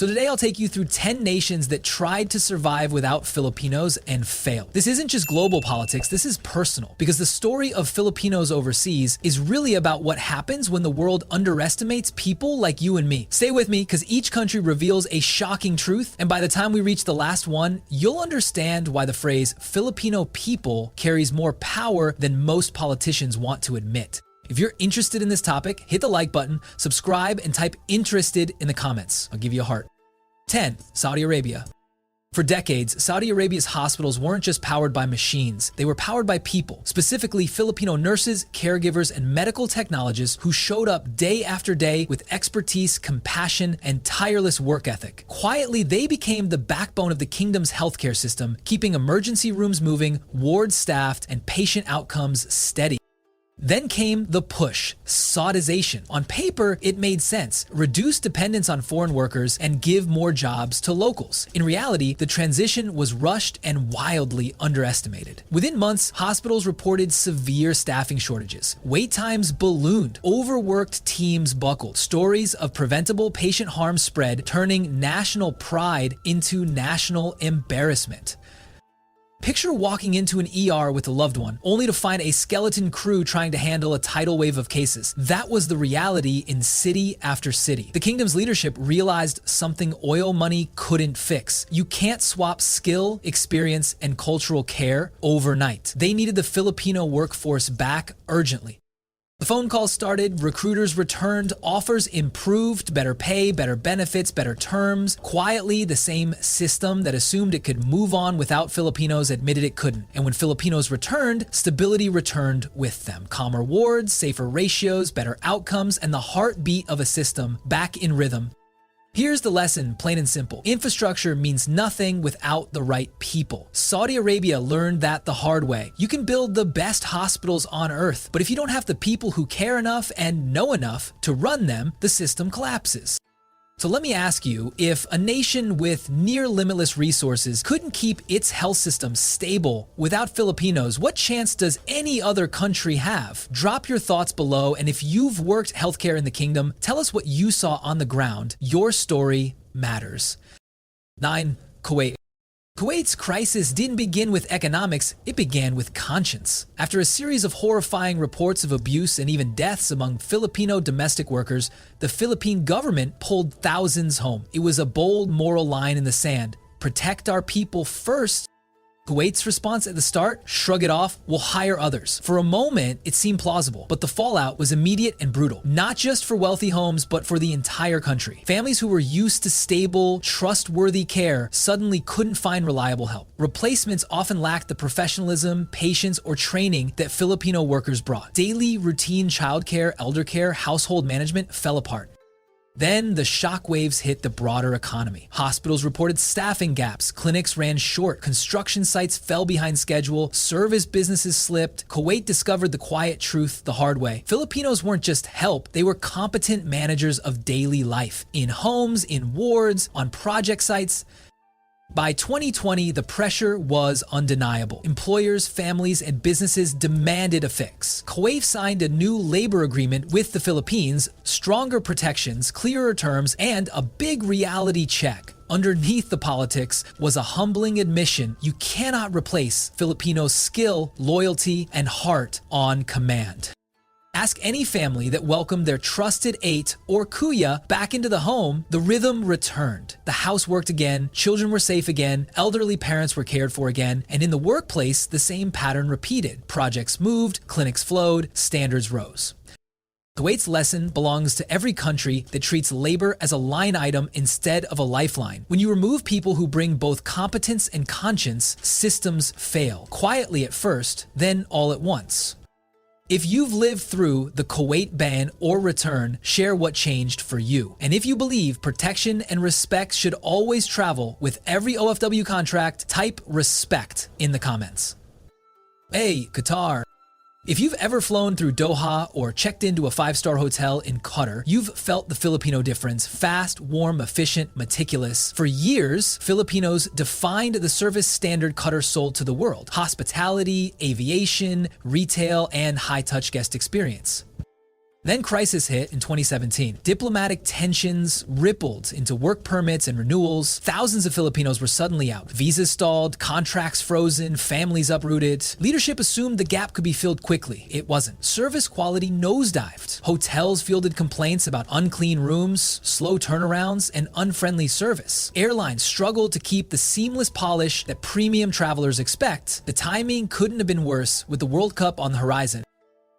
So today I'll take you through 10 nations that tried to survive without Filipinos and failed. This isn't just global politics, this is personal, because the story of Filipinos overseas is really about what happens when the world underestimates people like you and me. Stay with me, because each country reveals a shocking truth, and by the time we reach the last one, you'll understand why the phrase Filipino people carries more power than most politicians want to admit. If you're interested in this topic, hit the like button, subscribe, and type interested in the comments. I'll give you a heart. 10. Saudi Arabia. For decades, Saudi Arabia's hospitals weren't just powered by machines, they were powered by people, specifically Filipino nurses, caregivers, and medical technologists who showed up day after day with expertise, compassion, and tireless work ethic. Quietly, they became the backbone of the kingdom's healthcare system, keeping emergency rooms moving, wards staffed, and patient outcomes steady. Then came the push, Saudization. On paper, it made sense. Reduce dependence on foreign workers and give more jobs to locals. In reality, the transition was rushed and wildly underestimated. Within months, hospitals reported severe staffing shortages. Wait times ballooned. Overworked teams buckled. Stories of preventable patient harm spread, turning national pride into national embarrassment. Picture walking into an ER with a loved one, only to find a skeleton crew trying to handle a tidal wave of cases. That was the reality in city after city. The kingdom's leadership realized something oil money couldn't fix. You can't swap skill, experience, and cultural care overnight. They needed the Filipino workforce back urgently. The phone calls started, recruiters returned, offers improved, better pay, better benefits, better terms. Quietly, the same system that assumed it could move on without Filipinos admitted it couldn't. And when Filipinos returned, stability returned with them. Calmer wards, safer ratios, better outcomes, and the heartbeat of a system back in rhythm. Here's the lesson, plain and simple. Infrastructure means nothing without the right people. Saudi Arabia learned that the hard way. You can build the best hospitals on earth, but if you don't have the people who care enough and know enough to run them, the system collapses. So let me ask you, if a nation with near limitless resources couldn't keep its health system stable without Filipinos, what chance does any other country have? Drop your thoughts below, and if you've worked healthcare in the kingdom, tell us what you saw on the ground. Your story matters. 9. Kuwait. Kuwait's crisis didn't begin with economics, it began with conscience. After a series of horrifying reports of abuse and even deaths among Filipino domestic workers, the Philippine government pulled thousands home. It was a bold moral line in the sand. Protect our people first. Kuwait's response at the start, shrug it off, we'll hire others. For a moment, it seemed plausible, but the fallout was immediate and brutal. Not just for wealthy homes, but for the entire country. Families who were used to stable, trustworthy care suddenly couldn't find reliable help. Replacements often lacked the professionalism, patience, or training that Filipino workers brought. Daily routine childcare, elder care, household management fell apart. Then the shockwaves hit the broader economy. Hospitals reported staffing gaps, clinics ran short, construction sites fell behind schedule, service businesses slipped. Kuwait discovered the quiet truth the hard way. Filipinos weren't just help, they were competent managers of daily life. In homes, in wards, on project sites. By 2020, the pressure was undeniable. Employers, families, and businesses demanded a fix. Kuwait signed a new labor agreement with the Philippines, stronger protections, clearer terms, and a big reality check. Underneath the politics was a humbling admission: you cannot replace Filipinos' skill, loyalty, and heart on command. Ask any family that welcomed their trusted eight or kuya back into the home, the rhythm returned. The house worked again, children were safe again, elderly parents were cared for again, and in the workplace, the same pattern repeated. Projects moved, clinics flowed, standards rose. Kuwait's lesson belongs to every country that treats labor as a line item instead of a lifeline. When you remove people who bring both competence and conscience, systems fail. Quietly at first, then all at once. If you've lived through the Kuwait ban or return, share what changed for you. And if you believe protection and respect should always travel with every OFW contract, type respect in the comments. Hey, Qatar. If you've ever flown through Doha or checked into a 5-star hotel in Qatar, you've felt the Filipino difference: fast, warm, efficient, meticulous. For years, Filipinos defined the service standard Qatar sold to the world: hospitality, aviation, retail, and high-touch guest experience. Then crisis hit in 2017. Diplomatic tensions rippled into work permits and renewals. Thousands of Filipinos were suddenly out. Visas stalled, contracts frozen, families uprooted. Leadership assumed the gap could be filled quickly. It wasn't. Service quality nosedived. Hotels fielded complaints about unclean rooms, slow turnarounds, and unfriendly service. Airlines struggled to keep the seamless polish that premium travelers expect. The timing couldn't have been worse with the World Cup on the horizon.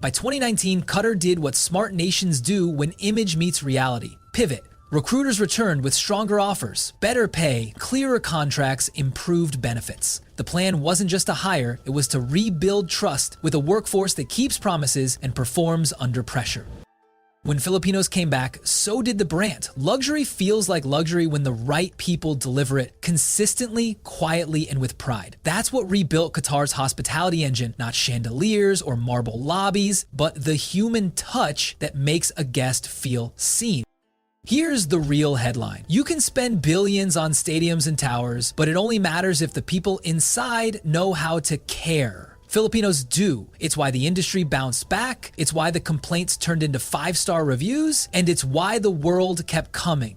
By 2019, Qatar did what smart nations do when image meets reality: pivot. Recruiters returned with stronger offers, better pay, clearer contracts, improved benefits. The plan wasn't just to hire, it was to rebuild trust with a workforce that keeps promises and performs under pressure. When Filipinos came back, so did the brand. Luxury feels like luxury when the right people deliver it consistently, quietly, and with pride. That's what rebuilt Qatar's hospitality engine, not chandeliers or marble lobbies, but the human touch that makes a guest feel seen. Here's the real headline. You can spend billions on stadiums and towers, but it only matters if the people inside know how to care. Filipinos do. It's why the industry bounced back, it's why the complaints turned into 5-star reviews, and it's why the world kept coming.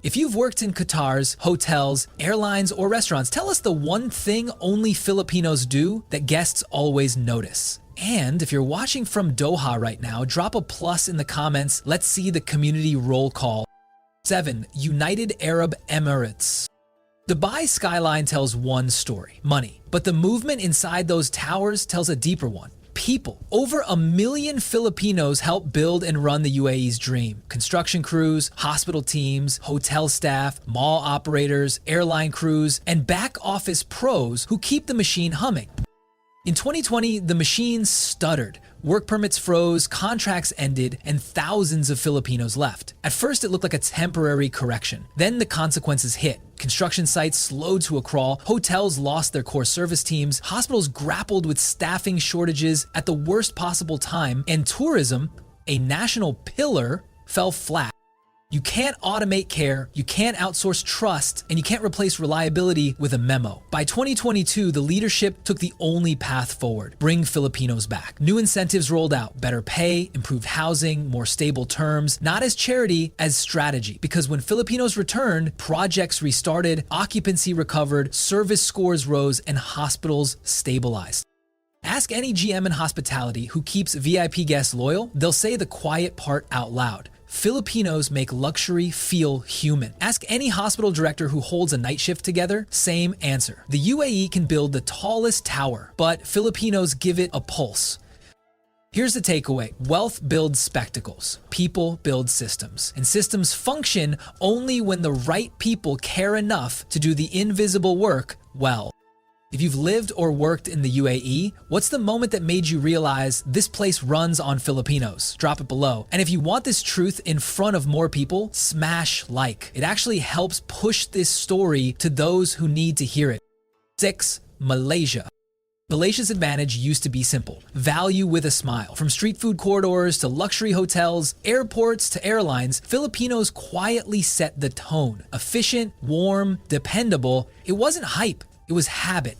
If you've worked in Qatar's hotels, airlines, or restaurants, tell us the one thing only Filipinos do that guests always notice. And if you're watching from Doha right now, drop a plus in the comments. Let's see the community roll call. 7. United Arab Emirates. Dubai skyline tells one story: money. But the movement inside those towers tells a deeper one: people. Over 1 million Filipinos help build and run the UAE's dream. Construction crews, hospital teams, hotel staff, mall operators, airline crews, and back office pros who keep the machine humming. In 2020, the machine stuttered. Work permits froze, contracts ended, and thousands of Filipinos left. At first, it looked like a temporary correction. Then the consequences hit. Construction sites slowed to a crawl, hotels lost their core service teams, hospitals grappled with staffing shortages at the worst possible time, and tourism, a national pillar, fell flat. You can't automate care, you can't outsource trust, and you can't replace reliability with a memo. By 2022, the leadership took the only path forward: bring Filipinos back. New incentives rolled out: better pay, improved housing, more stable terms, not as charity, as strategy. Because when Filipinos returned, projects restarted, occupancy recovered, service scores rose, and hospitals stabilized. Ask any GM in hospitality who keeps VIP guests loyal, they'll say the quiet part out loud: Filipinos make luxury feel human. Ask any hospital director who holds a night shift together, same answer. The UAE can build the tallest tower, but Filipinos give it a pulse. Here's the takeaway: wealth builds spectacles, people build systems, and systems function only when the right people care enough to do the invisible work well. If you've lived or worked in the UAE, what's the moment that made you realize this place runs on Filipinos? Drop it below. And if you want this truth in front of more people, smash like. It actually helps push this story to those who need to hear it. 6. Malaysia. Malaysia's advantage used to be simple: value with a smile. From street food corridors to luxury hotels, airports to airlines, Filipinos quietly set the tone. Efficient, warm, dependable. It wasn't hype, it was habit.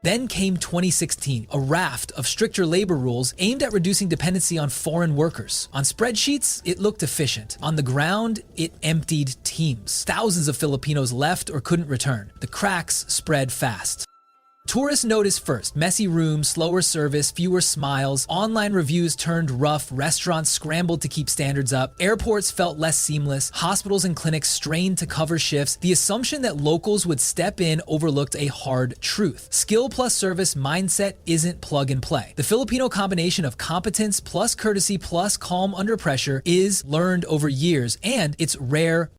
Then came 2016, a raft of stricter labor rules aimed at reducing dependency on foreign workers. On spreadsheets, it looked efficient. On the ground, it emptied teams. Thousands of Filipinos left or couldn't return. The cracks spread fast. Tourists noticed first: messy rooms, slower service, fewer smiles. Online reviews turned rough, restaurants scrambled to keep standards up, airports felt less seamless, hospitals and clinics strained to cover shifts. The assumption that locals would step in overlooked a hard truth: skill plus service mindset isn't plug and play. The Filipino combination of competence plus courtesy plus calm under pressure is learned over years, and it's rare.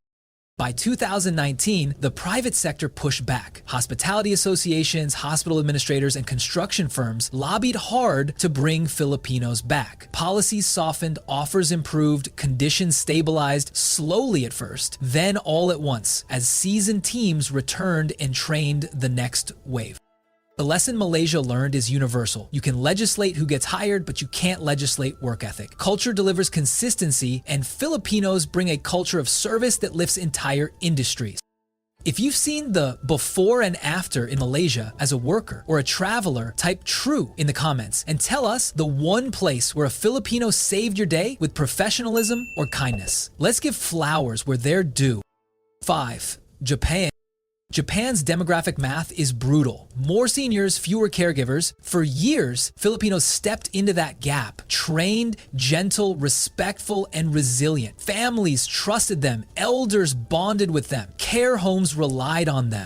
By 2019, the private sector pushed back. Hospitality associations, hospital administrators, and construction firms lobbied hard to bring Filipinos back. Policies softened, offers improved, conditions stabilized, slowly at first, then all at once, as seasoned teams returned and trained the next wave. The lesson Malaysia learned is universal. You can legislate who gets hired, but you can't legislate work ethic. Culture delivers consistency, and Filipinos bring a culture of service that lifts entire industries. If you've seen the before and after in Malaysia as a worker or a traveler, type true in the comments and tell us the one place where a Filipino saved your day with professionalism or kindness. Let's give flowers where they're due. 5. Japan. Japan's demographic math is brutal. More seniors, fewer caregivers. For years, Filipinos stepped into that gap. Trained, gentle, respectful, and resilient. Families trusted them. Elders bonded with them. Care homes relied on them.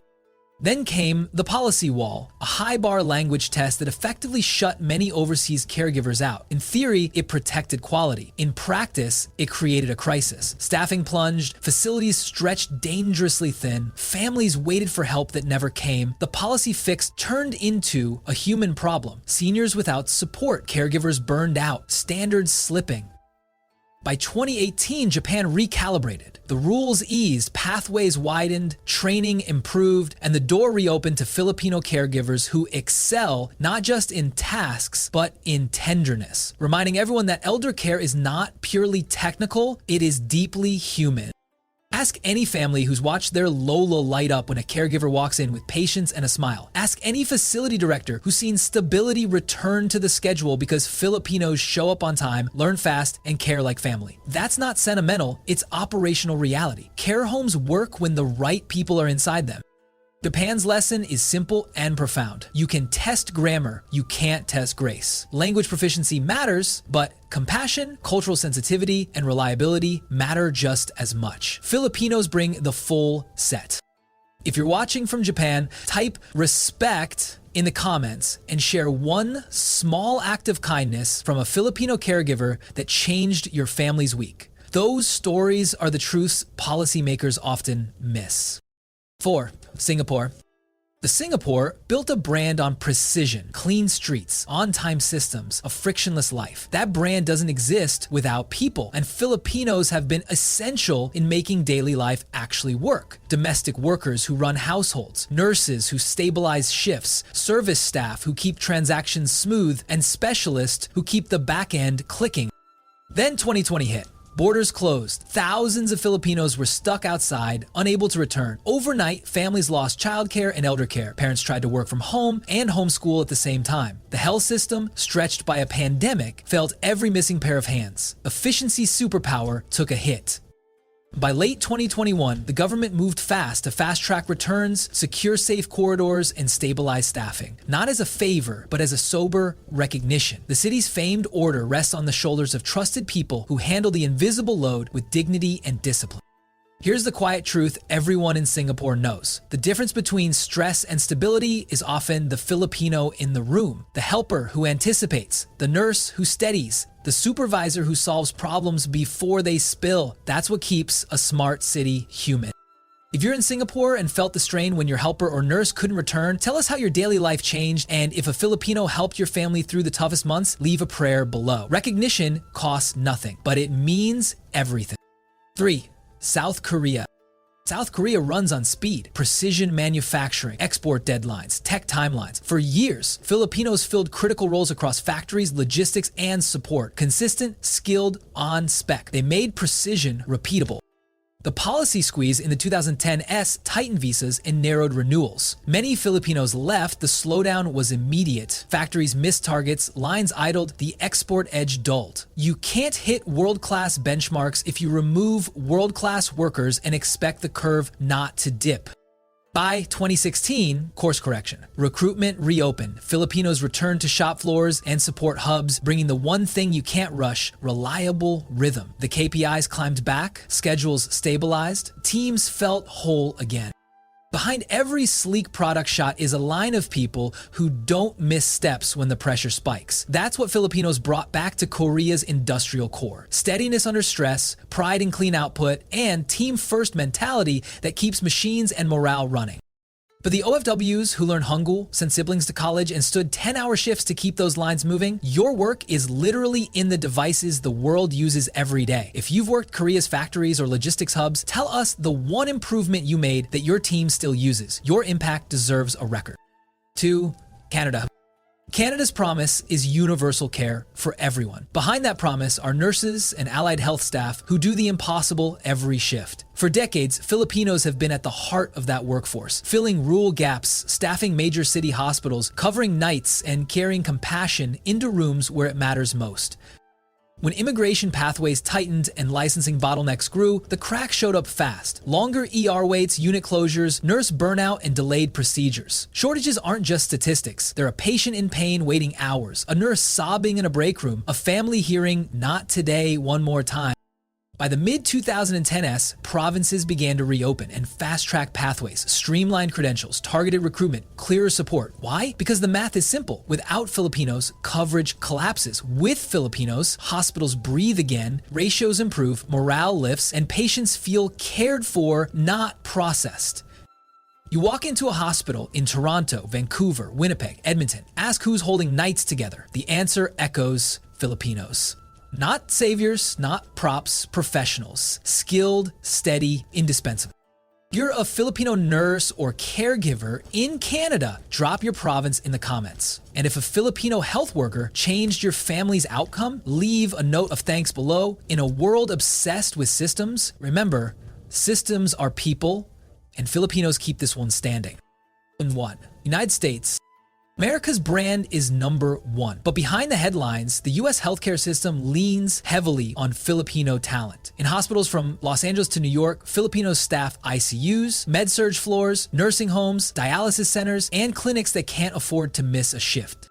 Then came the policy wall, a high-bar language test that effectively shut many overseas caregivers out. In theory, it protected quality. In practice, it created a crisis. Staffing plunged, facilities stretched dangerously thin, families waited for help that never came. The policy fix turned into a human problem. Seniors without support, caregivers burned out, standards slipping. By 2018, Japan recalibrated. The rules eased, pathways widened, training improved, and the door reopened to Filipino caregivers who excel not just in tasks, but in tenderness, reminding everyone that elder care is not purely technical, it is deeply human. Ask any family who's watched their Lolo light up when a caregiver walks in with patience and a smile. Ask any facility director who's seen stability return to the schedule because Filipinos show up on time, learn fast, and care like family. That's not sentimental, it's operational reality. Care homes work when the right people are inside them. Japan's lesson is simple and profound. You can test grammar, you can't test grace. Language proficiency matters, but compassion, cultural sensitivity, and reliability matter just as much. Filipinos bring the full set. If you're watching from Japan, type respect in the comments and share one small act of kindness from a Filipino caregiver that changed your family's week. Those stories are the truths policymakers often miss. 4. Singapore. Singapore built a brand on precision, clean streets, on-time systems, a frictionless life. That brand doesn't exist without people, and Filipinos have been essential in making daily life actually work. Domestic workers who run households, nurses who stabilize shifts, service staff who keep transactions smooth, and specialists who keep the back end clicking. Then 2020 hit. Borders closed. Thousands of Filipinos were stuck outside, unable to return. Overnight, families lost childcare and elder care. Parents tried to work from home and homeschool at the same time. The health system, stretched by a pandemic, felt every missing pair of hands. Efficiency superpower took a hit. By late 2021, the government moved fast to fast-track returns, secure safe corridors, and stabilize staffing. Not as a favor, but as a sober recognition. The city's famed order rests on the shoulders of trusted people who handle the invisible load with dignity and discipline. Here's the quiet truth everyone in Singapore knows. The difference between stress and stability is often the Filipino in the room, the helper who anticipates, the nurse who steadies, the supervisor who solves problems before they spill. That's what keeps a smart city human. If you're in Singapore and felt the strain when your helper or nurse couldn't return, tell us how your daily life changed, and if a Filipino helped your family through the toughest months, leave a prayer below. Recognition costs nothing, but it means everything. 3. South Korea. South Korea runs on speed, precision manufacturing, export deadlines, tech timelines. For years, Filipinos filled critical roles across factories, logistics, and support. Consistent, skilled, on spec. They made precision repeatable. The policy squeeze in the 2010s tightened visas and narrowed renewals. Many Filipinos left, the slowdown was immediate. Factories missed targets, lines idled, the export edge dulled. You can't hit world-class benchmarks if you remove world-class workers and expect the curve not to dip. By 2016, course correction. Recruitment reopened. Filipinos returned to shop floors and support hubs, bringing the one thing you can't rush, reliable rhythm. The KPIs climbed back, schedules stabilized, teams felt whole again. Behind every sleek product shot is a line of people who don't miss steps when the pressure spikes. That's what Filipinos brought back to Korea's industrial core. Steadiness under stress, pride in clean output, and team-first mentality that keeps machines and morale running. For the OFWs who learned Hangul, sent siblings to college, and stood 10-hour shifts to keep those lines moving, your work is literally in the devices the world uses every day. If you've worked Korea's factories or logistics hubs, tell us the one improvement you made that your team still uses. Your impact deserves a record. 2. Canada. Canada's promise is universal care for everyone. Behind that promise are nurses and allied health staff who do the impossible every shift. For decades, Filipinos have been at the heart of that workforce, filling rural gaps, staffing major city hospitals, covering nights, and carrying compassion into rooms where it matters most. When immigration pathways tightened and licensing bottlenecks grew, the cracks showed up fast. Longer ER waits, unit closures, nurse burnout, and delayed procedures. Shortages aren't just statistics. They're a patient in pain waiting hours, a nurse sobbing in a break room, a family hearing, "Not today, one more time." By the mid-2010s, provinces began to reopen and fast-track pathways, streamlined credentials, targeted recruitment, clearer support. Why? Because the math is simple. Without Filipinos, coverage collapses. With Filipinos, hospitals breathe again, ratios improve, morale lifts, and patients feel cared for, not processed. You walk into a hospital in Toronto, Vancouver, Winnipeg, Edmonton. Ask who's holding nights together. The answer echoes Filipinos. Not saviors, not props, professionals. Skilled, steady, indispensable. If you're a Filipino nurse or caregiver in Canada, drop your province in the comments. And if a Filipino health worker changed your family's outcome, leave a note of thanks below. In a world obsessed with systems, remember, systems are people, and Filipinos keep this one standing. In one, United States. America's brand is #1, but behind the headlines, the US healthcare system leans heavily on Filipino talent. In hospitals from Los Angeles to New York, Filipinos staff ICUs, med-surg floors, nursing homes, dialysis centers, and clinics that can't afford to miss a shift.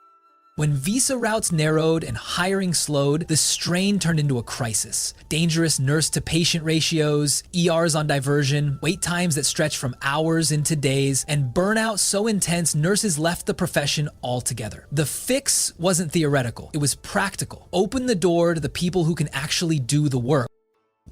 When visa routes narrowed and hiring slowed, the strain turned into a crisis. Dangerous nurse-to-patient ratios, ERs on diversion, wait times that stretched from hours into days, and burnout so intense nurses left the profession altogether. The fix wasn't theoretical, it was practical. Open the door to the people who can actually do the work.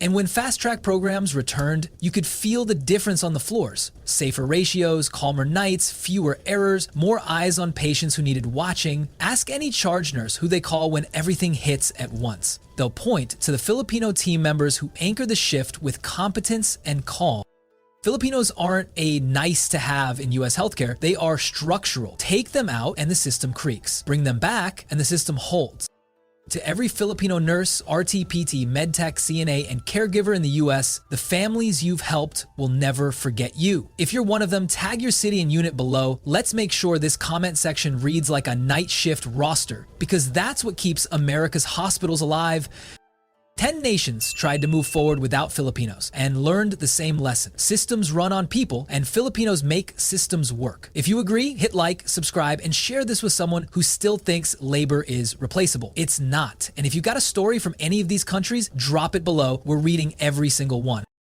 And when fast-track programs returned, you could feel the difference on the floors. Safer ratios, calmer nights, fewer errors, more eyes on patients who needed watching. Ask any charge nurse who they call when everything hits at once. They'll point to the Filipino team members who anchor the shift with competence and calm. Filipinos aren't a nice to have in US healthcare, they are structural. Take them out and the system creaks. Bring them back and the system holds. To every Filipino nurse, RT, PT, medtech, CNA, and caregiver in the US, the families you've helped will never forget you. If you're one of them, tag your city and unit below. Let's make sure this comment section reads like a night shift roster, because that's what keeps America's hospitals alive. 10 nations tried to move forward without Filipinos and learned the same lesson. Systems run on people, and Filipinos make systems work. If you agree, hit like, subscribe, and share this with someone who still thinks labor is replaceable. It's not. And if you got a story from any of these countries, drop it below. We're reading every single one.